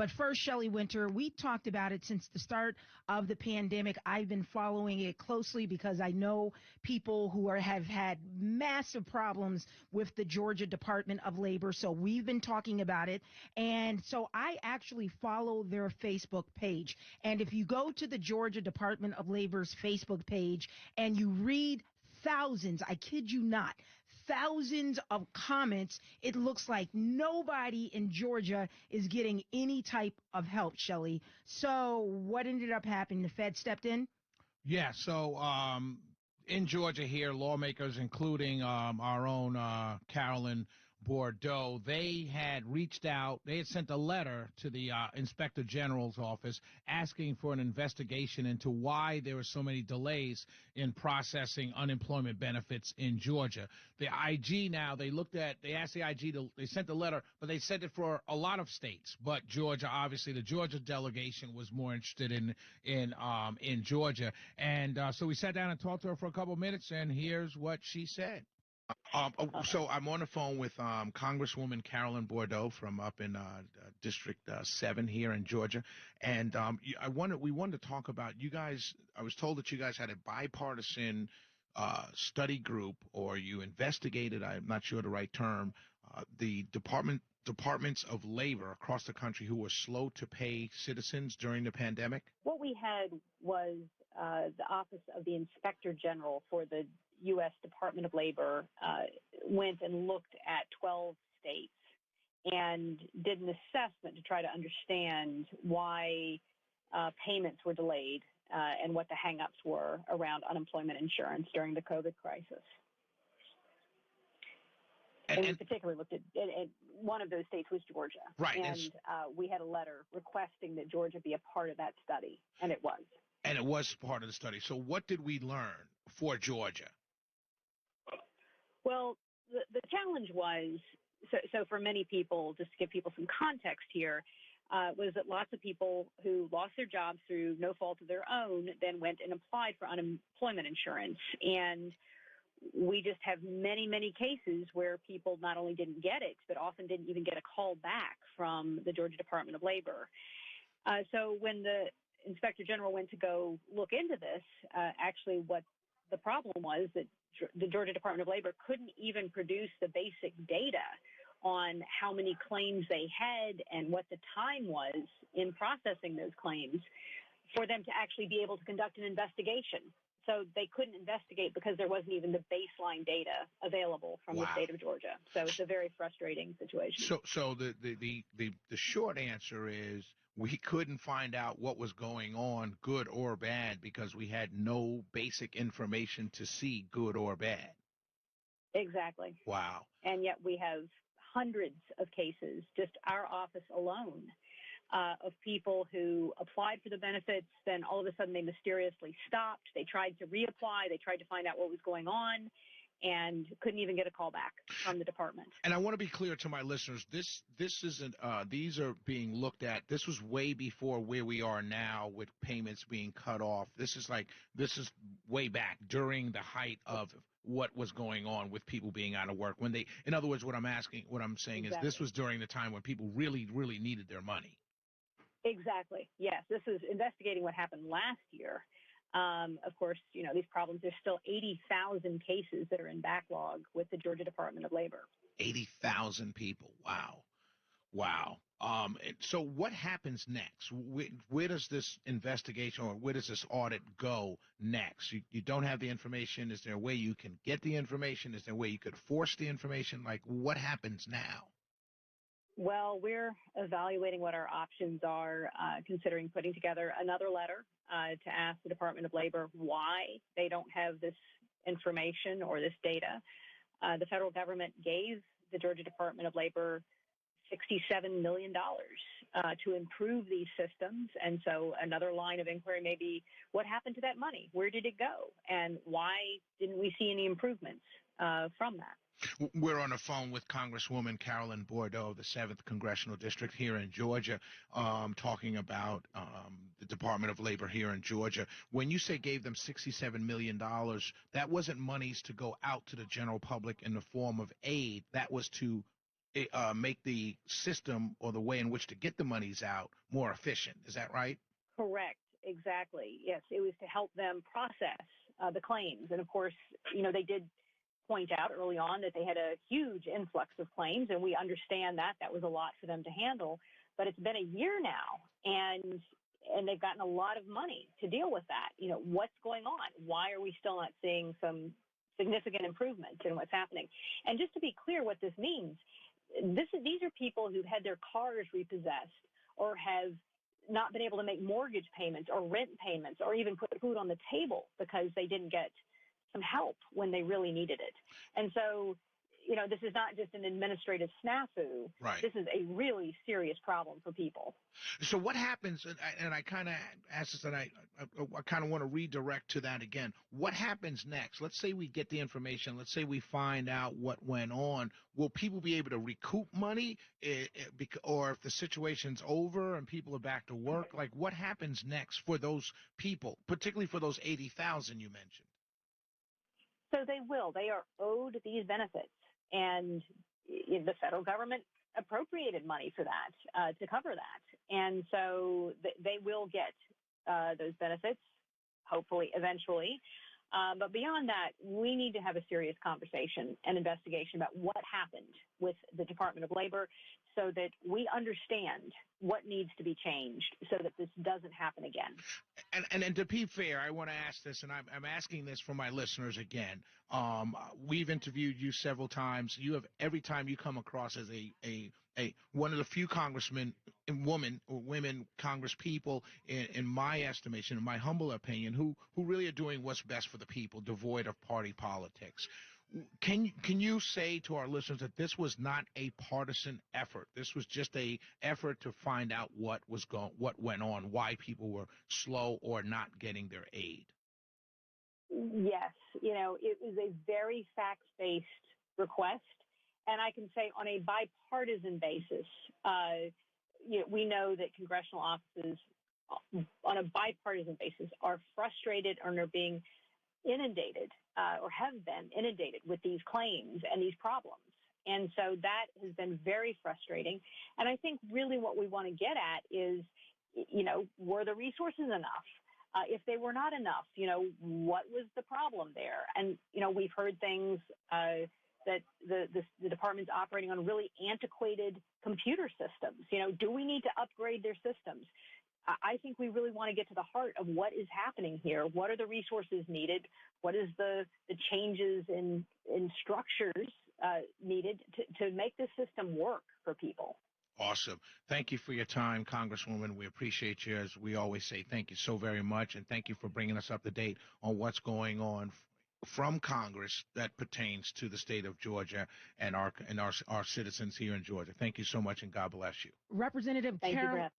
But first, Shelley Winter, we talked about it since the start of the pandemic. I've been following it closely because I know people who have had massive problems with the Georgia Department of Labor. So we've been talking about it. And so I actually follow their Facebook page. And if you go to the Georgia Department of Labor's Facebook page and you read thousands, I kid you not, thousands of comments, it looks like nobody in Georgia is getting any type of help, Shelley. So what ended up happening? The Fed stepped in? Yeah, so in Georgia here, lawmakers, including our own Carolyn Bourdeaux, they had reached out. They had sent a letter to the Inspector General's office asking for an investigation into why there were so many delays in processing unemployment benefits in Georgia. The IG now, they asked the IG they sent the letter, but they sent it for a lot of states. But Georgia, obviously, the Georgia delegation was more interested in Georgia. And so we sat down and talked to her for a couple of minutes, and here's what she said. So I'm on the phone with Congresswoman Carolyn Bourdeaux from up in District 7 here in Georgia, and we wanted to talk about you guys. I was told that you guys had a bipartisan study group, or you investigated. I'm not sure the right term. The departments of labor across the country who were slow to pay citizens during the pandemic. What we had was the Office of the Inspector General for the U.S. Department of Labor went and looked at 12 states and did an assessment to try to understand why payments were delayed and what the hang-ups were around unemployment insurance during the COVID crisis. And we particularly looked at one of those states was Georgia. Right. And we had a letter requesting that Georgia be a part of that study, and it was. And it was part of the study. So what did we learn for Georgia? Well, the challenge was, so for many people, just to give people some context here, was that lots of people who lost their jobs through no fault of their own then went and applied for unemployment insurance. And we just have many, many cases where people not only didn't get it, but often didn't even get a call back from the Georgia Department of Labor. So when the Inspector General went to go look into this, actually what the problem was that the Georgia Department of Labor couldn't even produce the basic data on how many claims they had and what the time was in processing those claims for them to actually be able to conduct an investigation. So they couldn't investigate because there wasn't even the baseline data available from the state of Georgia. So it's a very frustrating situation. So the short answer is we couldn't find out what was going on, good or bad, because we had no basic information to see good or bad. Exactly. Wow. And yet we have hundreds of cases, just our office alone, of people who applied for the benefits, then all of a sudden they mysteriously stopped. They tried to reapply. They tried to find out what was going on and couldn't even get a call back from the department. And I want to be clear to my listeners, this isn't, these are being looked at. This was way before where we are now with payments being cut off. This is way back during the height of what was going on with people being out of work. In other words, what I'm saying is this was during the time when people really, really needed their money. Exactly. Yes. This is investigating what happened last year. Of course, these problems, there's still 80,000 cases that are in backlog with the Georgia Department of Labor. 80,000 people. Wow. So what happens next? Where does this investigation or where does this audit go next? You don't have the information. Is there a way you can get the information? Is there a way you could force the information? Like, what happens now? Well, we're evaluating what our options are, considering putting together another letter to ask the Department of Labor why they don't have this information or this data. The federal government gave the Georgia Department of Labor $67 million to improve these systems. And so another line of inquiry may be, what happened to that money? Where did it go? And why didn't we see any improvements from that? We're on the phone with Congresswoman Carolyn Bourdeaux of the 7th Congressional District here in Georgia, talking about the Department of Labor here in Georgia. When you say gave them $67 million, that wasn't monies to go out to the general public in the form of aid. That was to make the system or the way in which to get the monies out more efficient. Is that right? Correct. Exactly. Yes, it was to help them process the claims. And of course, they did point out early on that they had a huge influx of claims, and we understand that was a lot for them to handle. But it's been a year now, and they've gotten a lot of money to deal with that. What's going on? Why are we still not seeing some significant improvements in what's happening? And just to be clear what this means, these are people who've had their cars repossessed or have not been able to make mortgage payments or rent payments or even put food on the table because they didn't get some help when they really needed it. And so, this is not just an administrative snafu. Right. This is a really serious problem for people. So what happens, and I kind of asked this, and I kind of want to redirect to that again. What happens next? Let's say we get the information. Let's say we find out what went on. Will people be able to recoup money, or if the situation's over and people are back to work? Like, what happens next for those people, particularly for those 80,000 you mentioned? So they will. They are owed these benefits. And the federal government appropriated money for that, to cover that. And so they will get those benefits, hopefully, eventually. But beyond that, we need to have a serious conversation and investigation about what happened with the Department of Labor so that we understand what needs to be changed so that this doesn't happen again. And to be fair, I want to ask this, and I'm asking this for my listeners again. We've interviewed you several times. You have, every time you come across as a one of the few congressmen and women Congress people, in my estimation, in my humble opinion, who really are doing what's best for the people, devoid of party politics. Can you say to our listeners that this was not a partisan effort? This was just a effort to find out what went on, why people were slow or not getting their aid? Yes, it was a very fact-based request, and I can say on a bipartisan basis, we know that congressional offices on a bipartisan basis are frustrated and are being inundated or have been inundated with these claims and these problems. And so that has been very frustrating. And I think really what we want to get at is, were the resources enough? If they were not enough, what was the problem there? And, we've heard things that the department's operating on really antiquated computer systems. Do we need to upgrade their systems? I think we really want to get to the heart of what is happening here. What are the resources needed? What is the changes in structures needed to make this system work for people? Awesome. Thank you for your time, Congresswoman. We appreciate you. As we always say, thank you so very much. And thank you for bringing us up to date on what's going on from Congress that pertains to the state of Georgia and our citizens here in Georgia. Thank you so much, and God bless you. Representative Thank you, Brett.